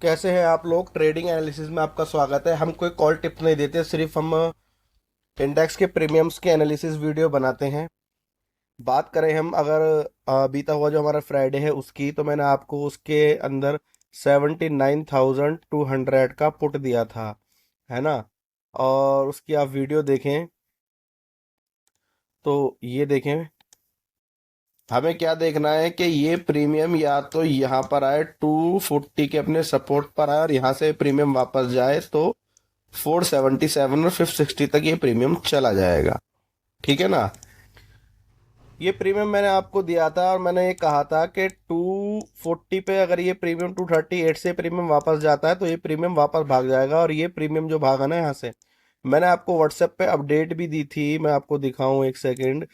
कैसे हैं आप लोग। ट्रेडिंग एनालिसिस में आपका स्वागत है। हम कोई कॉल टिप्स नहीं देते, सिर्फ हम इंडेक्स के प्रीमियम्स के एनालिसिस वीडियो बनाते हैं। बात करें हम अगर बीता हुआ जो हमारा फ्राइडे है उसकी, तो मैंने आपको उसके अंदर 79,200 का पुट दिया था, है ना। और उसकी आप वीडियो देखें तो ये देखें, हमें क्या देखना है कि ये प्रीमियम या तो यहाँ पर आए 240 के अपने सपोर्ट पर आए और यहाँ से प्रीमियम वापस जाए तो 477 और 560 तक ये प्रीमियम चला जाएगा। ठीक है ना। ये प्रीमियम मैंने आपको दिया था और मैंने ये कहा था कि 240 पे अगर ये प्रीमियम 238 से प्रीमियम वापस जाता है तो ये प्रीमियम वापस भाग जाएगा। और ये प्रीमियम जो भागा ना यहाँ से, मैंने आपको व्हाट्सएप पे अपडेट भी दी थी। मैं आपको दिखाऊं एक सेकेंड।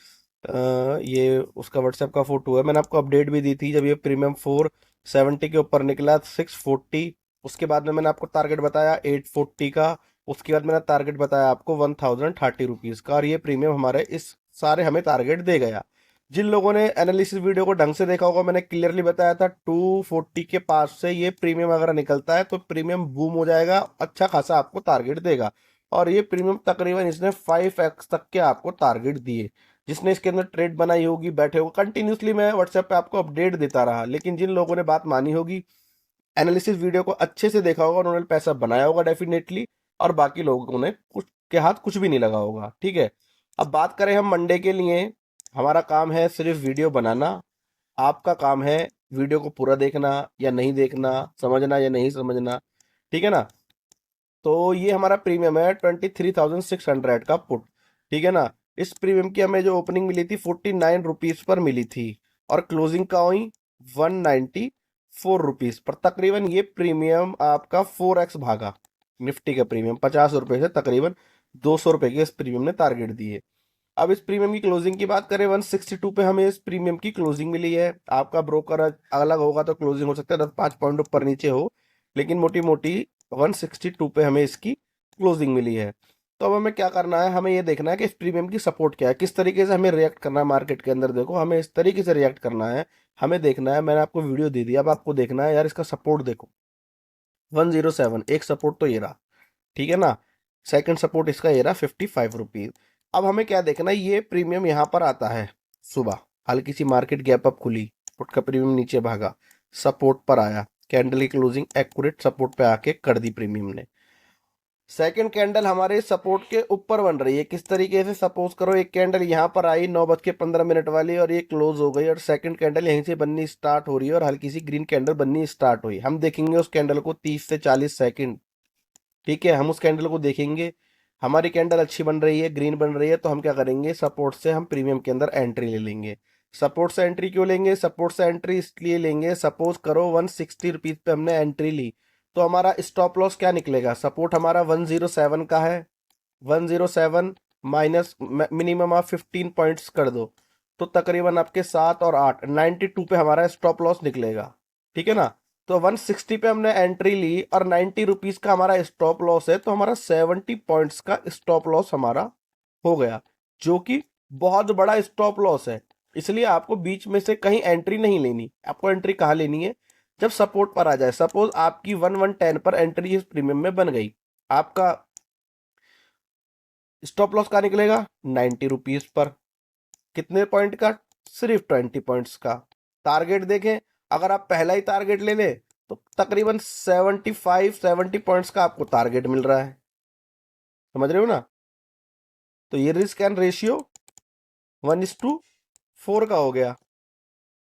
ये उसका व्हाट्सएप का फोटो है। मैंने आपको अपडेट भी दी थी जब ये प्रीमियम 470 के ऊपर निकला 640। उसके बाद में मैंने आपको टारगेट बताया 840 का। उसके बाद मैंने टारगेट बताया आपको 1030 रुपीज़ का। और ये प्रीमियम हमारे इस सारे हमें टारगेट दे गया। जिन लोगों ने एनालिसिस वीडियो को ढंग से देखा होगा, मैंने क्लियरली बताया था 240 के पास से ये प्रीमियम अगर निकलता है तो प्रीमियम बूम हो जाएगा, अच्छा खासा आपको टारगेट देगा। और ये प्रीमियम तकरीबन इसने 5x तक के आपको टारगेट दिए। जिसने इसके अंदर ट्रेड बनाई होगी, बैठे होगा, कंटिन्यूसली मैं व्हाट्सएप पे आपको अपडेट देता रहा। लेकिन जिन लोगों ने बात मानी होगी, एनालिसिस वीडियो को अच्छे से देखा होगा, उन्होंने पैसा बनाया होगा डेफिनेटली। और बाकी लोगों ने कुछ के हाथ कुछ भी नहीं लगा होगा। ठीक है। अब बात करें हम मंडे के लिए, हमारा काम है सिर्फ वीडियो बनाना। आपका काम है वीडियो को पूरा देखना या नहीं देखना, समझना या नहीं समझना। ठीक है ना। तो ये हमारा प्रीमियम है 23,600 का पुट। ठीक है ना। इस प्रीमियम की हमें जो ओपनिंग मिली थी 49 रुपीज पर मिली थी और क्लोजिंग का हुई 194 रुपीज पर। तकरीबन ये प्रीमियम आपका 4x भागा। निफ्टी का प्रीमियम 50 रुपए से तकरीबन 200 रुपए के इस प्रीमियम ने टारगेट दिए। अब इस प्रीमियम की क्लोजिंग की बात करें, 162 पे हमें इस प्रीमियम की क्लोजिंग मिली है। आपका ब्रोकर अलग होगा तो क्लोजिंग हो सकता है 10-5 पॉइंट ऊपर नीचे हो, लेकिन मोटी मोटी 162 पे हमें इसकी क्लोजिंग मिली है। तो अब हमें क्या करना है, हमें ये देखना है कि इस प्रीमियम की सपोर्ट क्या है, किस तरीके से हमें रिएक्ट करना है मार्केट के अंदर। देखो, हमें इस तरीके से रिएक्ट करना है। हमें देखना है, मैंने आपको वीडियो दे दिया, अब आपको देखना है यार इसका सपोर्ट देखो। 107 एक सपोर्ट तो ये रहा। ठीक है ना। सेकंड सपोर्ट इसका ये रहा 55 रुपीज। अब हमें क्या देखना है, ये प्रीमियम यहाँ पर आता है सुबह, हल्की सी मार्केट गैप अप खुली, पुट का प्रीमियम नीचे भागा, सपोर्ट पर आया, कैंडल की क्लोजिंग एक्यूरेट सपोर्ट पे आके कर दी प्रीमियम ने। सेकंड कैंडल हमारे सपोर्ट के ऊपर बन रही है। किस तरीके से, सपोज करो एक कैंडल यहाँ पर आई 9:15 वाली और ये क्लोज हो गई और सेकंड कैंडल यहीं से बननी स्टार्ट हो रही है और हल्की सी ग्रीन कैंडल बननी स्टार्ट हुई। हम देखेंगे उस कैंडल को 30 से 40 सेकंड। ठीक है, हम उस कैंडल को देखेंगे। हमारी कैंडल अच्छी बन रही है, ग्रीन बन रही है, तो हम क्या करेंगे, सपोर्ट से हम प्रीमियम के अंदर एंट्री ले लेंगे। सपोर्ट से एंट्री क्यों लेंगे, सपोर्ट से एंट्री इसलिए लेंगे, सपोज करो 160 रुपीज पे हमने एंट्री ली, तो हमारा स्टॉप लॉस क्या निकलेगा। सपोर्ट हमारा 107 का है, 107 माइनस मिनिमम आप 15 पॉइंट्स कर दो, तो तकरीबन आपके 7 और 8 92 पे हमारा स्टॉप लॉस निकलेगा। ठीक है ना। तो 160 पे हमने एंट्री ली और 90 रुपीज का हमारा स्टॉप लॉस है, तो हमारा 70 पॉइंट्स का स्टॉप लॉस हमारा हो गया, जो कि बहुत बड़ा स्टॉप लॉस है। इसलिए आपको बीच में से कहीं एंट्री नहीं लेनी। आपको एंट्री कहाँ लेनी है, जब सपोर्ट पर आ जाए। सपोज आपकी 1110 पर एंट्री इस प्रीमियम में बन गई, आपका स्टॉप लॉस का निकलेगा 90 रुपीज पर। कितने पॉइंट का, सिर्फ 20 पॉइंट्स का। टारगेट देखें, अगर आप पहला ही टारगेट ले लें तो तकरीबन 70 पॉइंट्स का आपको टारगेट मिल रहा है। समझ रहे हो ना। तो ये रिस्क एंड रेशियो 1:4 का हो गया।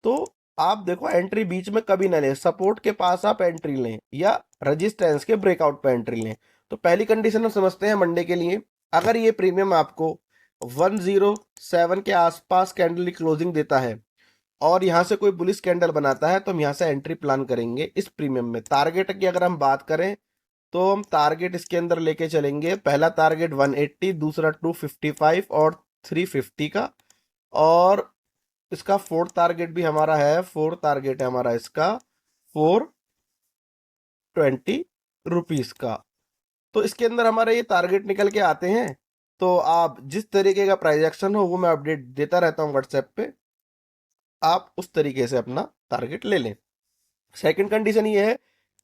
तो आप देखो, एंट्री बीच में कभी ना लें, सपोर्ट के पास आप एंट्री लें या रेजिस्टेंस के ब्रेकआउट पे एंट्री लें। तो पहली कंडीशन हम समझते हैं मंडे के लिए। अगर ये प्रीमियम आपको 107 के आसपास कैंडल की क्लोजिंग देता है और यहाँ से कोई बुलिश कैंडल बनाता है, तो हम यहाँ से एंट्री प्लान करेंगे इस प्रीमियम में। टारगेट की अगर हम बात करें तो हम टारगेट इसके अंदर लेके चलेंगे। पहला टारगेट 180, दूसरा 255 और 350 का। और इसका फोर्थ टारगेट भी हमारा है, फोर्थ टारगेट है हमारा इसका 420 रुपीज का। तो इसके अंदर हमारे ये टारगेट निकल के आते हैं। तो आप जिस तरीके का प्राइस एक्शन हो वो मैं अपडेट देता रहता हूँ व्हाट्सएप पे, आप उस तरीके से अपना टारगेट ले लें। सेकंड कंडीशन ये है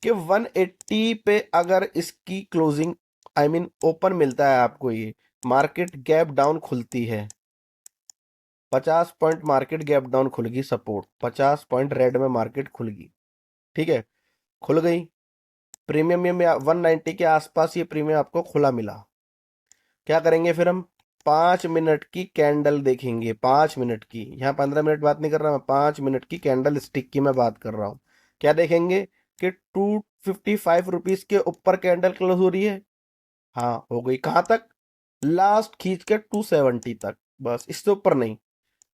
कि 180 पे अगर इसकी क्लोजिंग आई मीन ओपन मिलता है आपको, ये मार्केट गैप डाउन खुलती है, 50 पॉइंट मार्केट गैप डाउन खुल गई, सपोर्ट 50 पॉइंट रेड में मार्केट खुल गई, ठीक है, खुल गई। प्रीमियम में 190 के आसपास ये प्रीमियम आपको खुला मिला। क्या करेंगे फिर हम, 5 मिनट की कैंडल देखेंगे, 5 मिनट की, यहाँ 15 मिनट बात नहीं कर रहा मैं, 5 मिनट की कैंडल स्टिक की मैं बात कर रहा हूँ। क्या देखेंगे कि 255 रुपीज के ऊपर कैंडल क्लोज हो रही है, हाँ हो गई, कहाँ तक, लास्ट खींच के 270 तक, बस इससे ऊपर नहीं।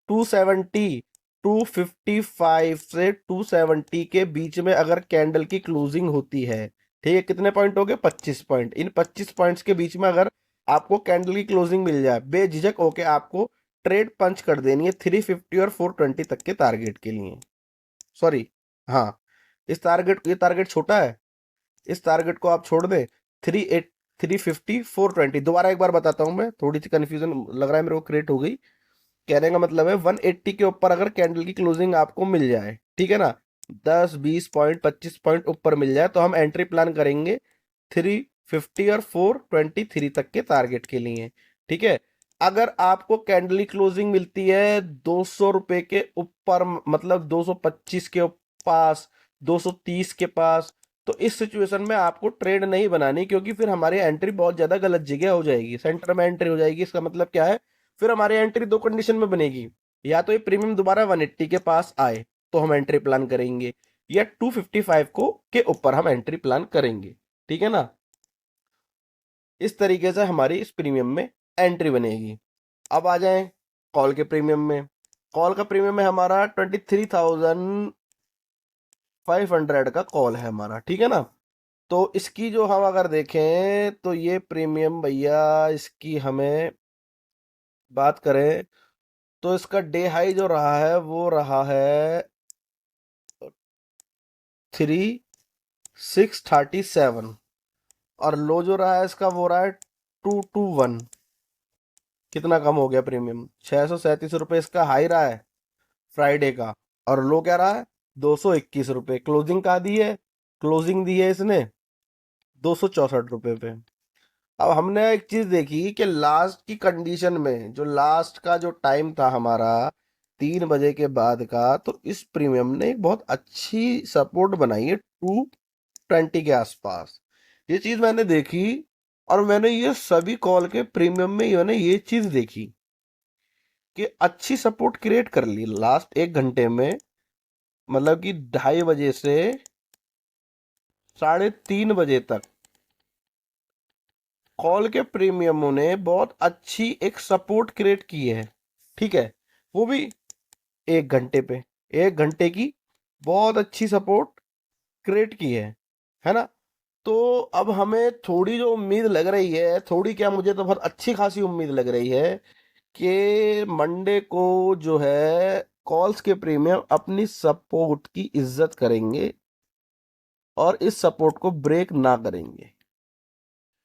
270, 255 से 270 के बीच में अगर कैंडल की क्लोजिंग होती है, ठीक है, कितने पॉइंट हो गए, 25 पॉइंट, इन 25 पॉइंट्स के बीच में अगर आपको कैंडल की क्लोजिंग मिल जाए, बेझिझक होके आपको ट्रेड पंच कर देनी है 350 और 420 तक के टारगेट के लिए। सॉरी, हाँ, इस टारगेट, ये टारगेट छोटा है, इस टारगेट को आप छोड़ दें, 350 420। दोबारा एक बार बताता हूं मैं, थोड़ी सी कंफ्यूजन लग रहा है मेरे को क्रिएट हो गई। कहने का मतलब है 180 के ऊपर अगर कैंडल की क्लोजिंग आपको मिल जाए, ठीक है ना, 10 20 पॉइंट 25 पॉइंट ऊपर मिल जाए, तो हम एंट्री प्लान करेंगे 350 और 423 तक के टारगेट के लिए, ठीक है। अगर आपको कैंडल की क्लोजिंग मिलती है 200 रुपए के ऊपर, मतलब 225 के पास, 230 के पास, तो इस सिचुएशन में आपको ट्रेड नहीं बनानी, क्योंकि फिर हमारी एंट्री बहुत ज्यादा गलत जगह हो जाएगी, सेंटर में एंट्री हो जाएगी। इसका मतलब क्या है, फिर हमारी एंट्री दो कंडीशन में बनेगी, या तो ये प्रीमियम दोबारा 180 के पास आए तो हम एंट्री प्लान करेंगे, या 255 को के ऊपर हम एंट्री प्लान करेंगे, ठीक है ना। इस तरीके से हमारी इस प्रीमियम में एंट्री बनेगी। अब आ जाएं कॉल के प्रीमियम में। कॉल का प्रीमियम है हमारा 23,500 का कॉल है हमारा, ठीक है ना। तो इसकी जो हम अगर देखें तो ये प्रीमियम भैया, इसकी हमें बात करें तो इसका डे हाई जो रहा है वो रहा है 3637, और लो जो रहा है इसका वो रहा है 221। कितना कम हो गया प्रीमियम, 637 रुपये इसका हाई रहा है फ्राइडे का, और लो क्या रहा है, 221 रुपये। क्लोजिंग कहाँ दी है, क्लोजिंग दी है इसने 264 रुपये पे। अब हमने एक चीज देखी कि लास्ट की कंडीशन में, जो लास्ट का जो टाइम था हमारा 3 बजे के बाद का, तो इस प्रीमियम ने एक बहुत अच्छी सपोर्ट बनाई है 220 के आसपास। ये चीज मैंने देखी, और मैंने ये सभी कॉल के प्रीमियम में मैंने ये चीज देखी कि अच्छी सपोर्ट क्रिएट कर ली लास्ट 1 घंटे में, मतलब कि 2:30 बजे से 3:30 बजे तक कॉल के प्रीमियमों ने बहुत अच्छी एक सपोर्ट क्रिएट की है, ठीक है, वो भी 1 घंटे पे, 1 घंटे की बहुत अच्छी सपोर्ट क्रिएट की है ना। तो अब हमें थोड़ी जो उम्मीद लग रही है, थोड़ी क्या, मुझे तो बहुत अच्छी खासी उम्मीद लग रही है कि मंडे को जो है कॉल्स के प्रीमियम अपनी सपोर्ट की इज्जत करेंगे और इस सपोर्ट को ब्रेक ना करेंगे।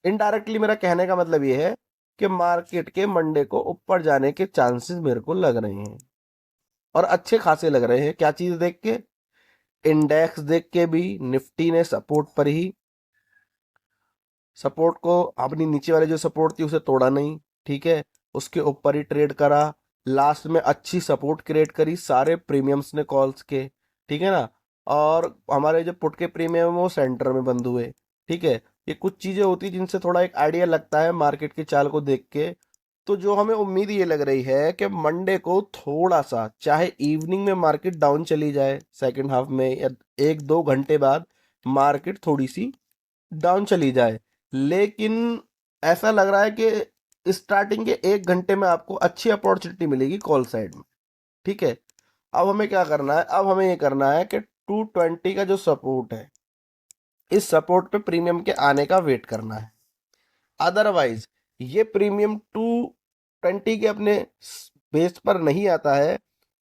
इनडायरेक्टली मेरा कहने का मतलब ये है कि मार्केट के मंडे को ऊपर जाने के चांसेस मेरे को लग रहे हैं, और अच्छे खासे लग रहे हैं। क्या चीज देख के, इंडेक्स देख के भी निफ्टी ने सपोर्ट पर ही, सपोर्ट को अपनी नीचे वाले जो सपोर्ट थी उसे तोड़ा नहीं, ठीक है, उसके ऊपर ही ट्रेड करा, लास्ट में अच्छी सपोर्ट क्रिएट करी सारे प्रीमियम्स ने कॉल्स के, ठीक है ना। और हमारे जो पुट के प्रीमियम वो सेंटर में बंद हुए, ठीक है। ये कुछ चीजें होती जिनसे थोड़ा एक आइडिया लगता है मार्केट की चाल को देख के। तो जो हमें उम्मीद ये लग रही है कि मंडे को थोड़ा सा, चाहे इवनिंग में मार्केट डाउन चली जाए सेकंड हाफ में, या 1-2 घंटे बाद मार्केट थोड़ी सी डाउन चली जाए, लेकिन ऐसा लग रहा है कि स्टार्टिंग के 1 घंटे में आपको अच्छी अपॉर्चुनिटी मिलेगी कॉल साइड में, ठीक है। अब हमें क्या करना है, अब हमें ये करना है कि 220 का जो सपोर्ट है, इस सपोर्ट पे प्रीमियम के आने का वेट करना है। अदरवाइज ये प्रीमियम 220 के अपने बेस पर नहीं आता है,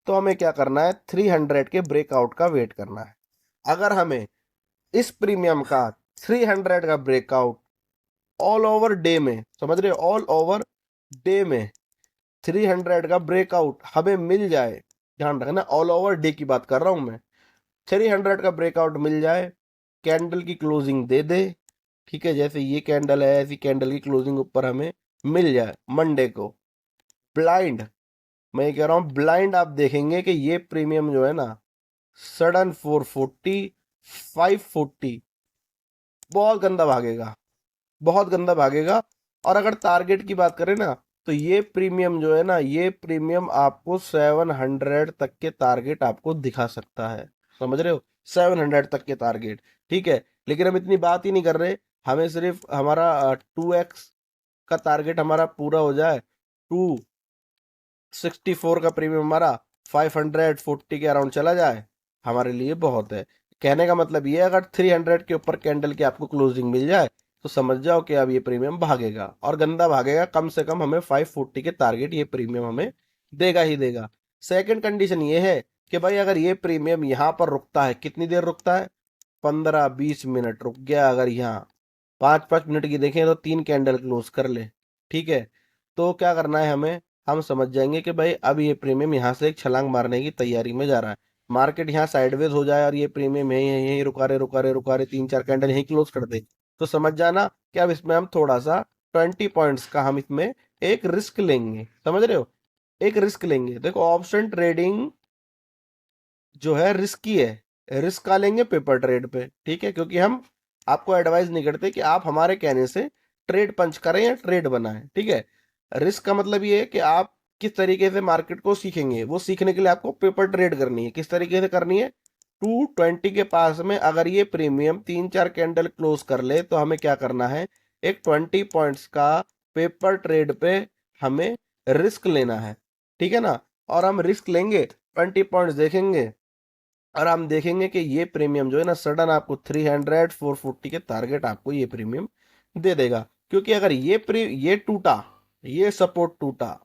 तो हमें क्या करना है, 300 के ब्रेकआउट का वेट करना है। अगर हमें इस प्रीमियम का 300 का ब्रेकआउट ऑल ओवर डे में, समझ रहे हो, ऑल ओवर डे में 300 का ब्रेकआउट हमें मिल जाए, ध्यान रखना ऑल ओवर डे की बात कर रहा हूं मैं, 300 का ब्रेकआउट मिल जाए, कैंडल की क्लोजिंग दे दे, ठीक है, जैसे ये कैंडल है ऐसी कैंडल की क्लोजिंग ऊपर हमें मिल जाए मंडे को, ब्लाइंड, मैं ये कह रहा हूँ ब्लाइंड, आप देखेंगे कि ये प्रीमियम जो है ना सडन 440 540 बहुत गंदा भागेगा, बहुत गंदा भागेगा। और अगर टारगेट की बात करें ना, तो ये प्रीमियम जो है ना, ये प्रीमियम आपको 700 तक के टारगेट आपको दिखा सकता है, समझ रहे हो, 700 तक के टारगेट, ठीक है। लेकिन हम इतनी बात ही नहीं कर रहे, हमें सिर्फ हमारा 2x का टारगेट हमारा पूरा हो जाए, 264 का प्रीमियम हमारा 540 के अराउंड चला जाए, हमारे लिए बहुत है। कहने का मतलब ये है, अगर 300 के ऊपर कैंडल की आपको क्लोजिंग मिल जाए तो समझ जाओ कि अब ये प्रीमियम भागेगा और गंदा भागेगा, कम से कम हमें 540 के टारगेट ये प्रीमियम हमें देगा ही देगा। सेकंड कंडीशन ये है कि भाई अगर ये प्रीमियम यहाँ पर रुकता है, कितनी देर रुकता है, 15-20 मिनट रुक गया, अगर यहाँ 5-5 मिनट की देखें तो 3 कैंडल क्लोज कर ले, ठीक है, तो क्या करना है हमें, हम समझ जाएंगे कि भाई अब ये प्रीमियम यहाँ से एक छलांग मारने की तैयारी में जा रहा है। मार्केट यहाँ साइडवेज हो जाए और ये प्रीमियम यहीं यहीं यहीं रुका रहे 3-4 कैंडल यहीं क्लोज कर दे, तो समझ जाना कि अब इसमें हम थोड़ा सा 20 पॉइंट्स का हम इसमें एक रिस्क लेंगे, समझ रहे हो, एक रिस्क लेंगे। देखो ऑप्शन ट्रेडिंग जो है रिस्की है, रिस्क का लेंगे पेपर ट्रेड पे, ठीक है, क्योंकि हम आपको एडवाइस नहीं करते कि आप हमारे कहने से ट्रेड पंच करें या ट्रेड बनाएं, ठीक है। रिस्क का मतलब ये है कि आप किस तरीके से मार्केट को सीखेंगे, वो सीखने के लिए आपको पेपर ट्रेड करनी है। किस तरीके से करनी है, 220 के पास में अगर ये प्रीमियम 3-4 कैंडल क्लोज कर ले तो हमें क्या करना है, एक 20 पॉइंट्स का पेपर ट्रेड पे हमें रिस्क लेना है, ठीक है ना। और हम रिस्क लेंगे, 20 पॉइंट्स देखेंगे और हम देखेंगे कि ये प्रीमियम जो है ना सडन आपको 300 440 के टारगेट आपको ये प्रीमियम दे देगा। क्योंकि अगर ये टूटा, ये सपोर्ट टूटा,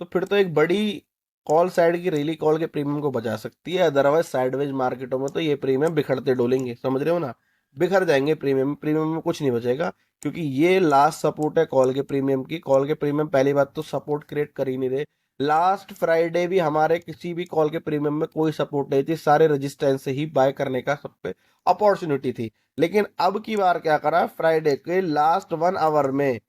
तो फिर तो एक बड़ी कॉल साइड की रैली कॉल के प्रीमियम को बचा सकती है। अदरवाइज साइडवेज मार्केटों में तो ये प्रीमियम बिखरते डोलेंगे, समझ रहे हो ना, बिखर जाएंगे प्रीमियम, प्रीमियम में कुछ नहीं बचेगा। क्योंकि ये लास्ट सपोर्ट है कॉल के प्रीमियम की, कॉल के प्रीमियम पहली बात तो सपोर्ट क्रिएट कर ही नहीं रहे। लास्ट फ्राइडे भी हमारे किसी भी कॉल के प्रीमियम में कोई सपोर्ट नहीं थी, सारे रेजिस्टेंस से ही बाय करने का सब पे अपॉर्चुनिटी थी। लेकिन अब की बार क्या करा, फ्राइडे के लास्ट 1 आवर में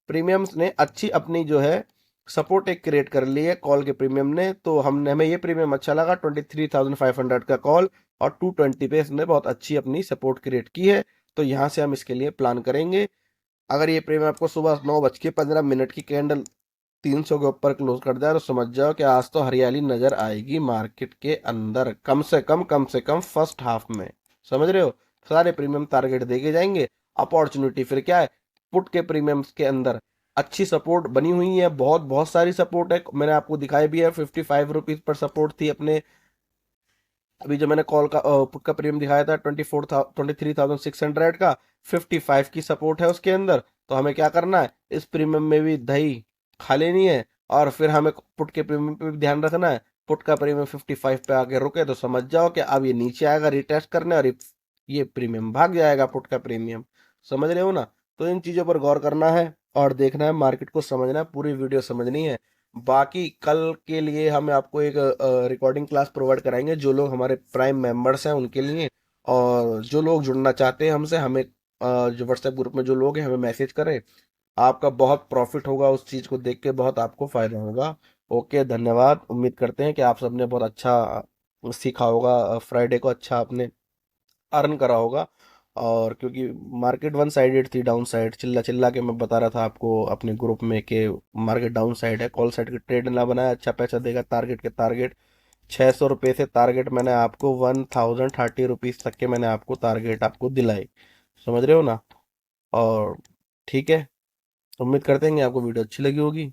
प्रीमियम्स ने अच्छी अपनी जो है सपोर्ट एक क्रिएट कर ली है कॉल के प्रीमियम ने, तो हमें ये प्रीमियम अच्छा लगा 23,500 का कॉल, और 220 पे इसने बहुत अच्छी अपनी सपोर्ट क्रिएट की है। तो यहाँ से हम इसके लिए प्लान करेंगे। अगर ये प्रीमियम आपको सुबह 9:15 की कैंडल 300 के ऊपर क्लोज कर जाए तो समझ जाओ कि आज तो हरियाली नजर आएगी मार्केट के अंदर, कम से कम फर्स्ट हाफ में, समझ रहे हो। सारे प्रीमियम टारगेट देके जाएंगे। अपॉर्चुनिटी फिर क्या है, पुट के प्रीमियम्स के अंदर अच्छी सपोर्ट बनी हुई है, बहुत बहुत सारी सपोर्ट है, मैंने आपको दिखाई भी है। 55 रुपीज पर सपोर्ट थी अपने, अभी जो मैंने कॉल का पुट का प्रीमियम दिखाया था 23,600 का, 55 की सपोर्ट है उसके अंदर। तो हमें क्या करना है, इस प्रीमियम में भी दही खा लेनी है, और फिर हमें पुट के प्रीमियम पे भी ध्यान रखना है। पुट का प्रीमियम 55 पे आके रुके तो समझ जाओ कि अब ये नीचे आएगा रिटेस्ट करने, और ये प्रीमियम भाग जाएगा पुट का प्रीमियम, समझ रहे हो ना। तो इन चीजों पर गौर करना है और देखना है, मार्केट को समझना है, पूरी वीडियो समझनी है। बाकी कल के लिए हम आपको एक रिकॉर्डिंग क्लास प्रोवाइड कराएंगे, जो लोग हमारे प्राइम मेंबर्स हैं उनके लिए, और जो लोग जुड़ना चाहते हैं हमसे, हमें जो व्हाट्सएप ग्रुप में जो लोग हैं हमें मैसेज करें। आपका बहुत प्रॉफिट होगा, उस चीज़ को देख के बहुत आपको फायदा होगा। ओके, धन्यवाद। उम्मीद करते हैं कि आप सबने बहुत अच्छा सीखा होगा, फ्राइडे को अच्छा आपने अर्न करा होगा। और क्योंकि मार्केट वन साइडेड थी, डाउन साइड चिल्ला चिल्ला के मैं बता रहा था आपको अपने ग्रुप में कि मार्केट डाउन साइड है, कॉल साइड के ट्रेड ना बनाया, अच्छा पैसा देगा। टारगेट के टारगेट 600 रुपये से टारगेट मैंने आपको 1030 रुपीज़ तक के मैंने आपको टारगेट आपको दिलाई, समझ रहे हो ना। और ठीक है, उम्मीद करते हैं कि आपको वीडियो अच्छी लगी होगी।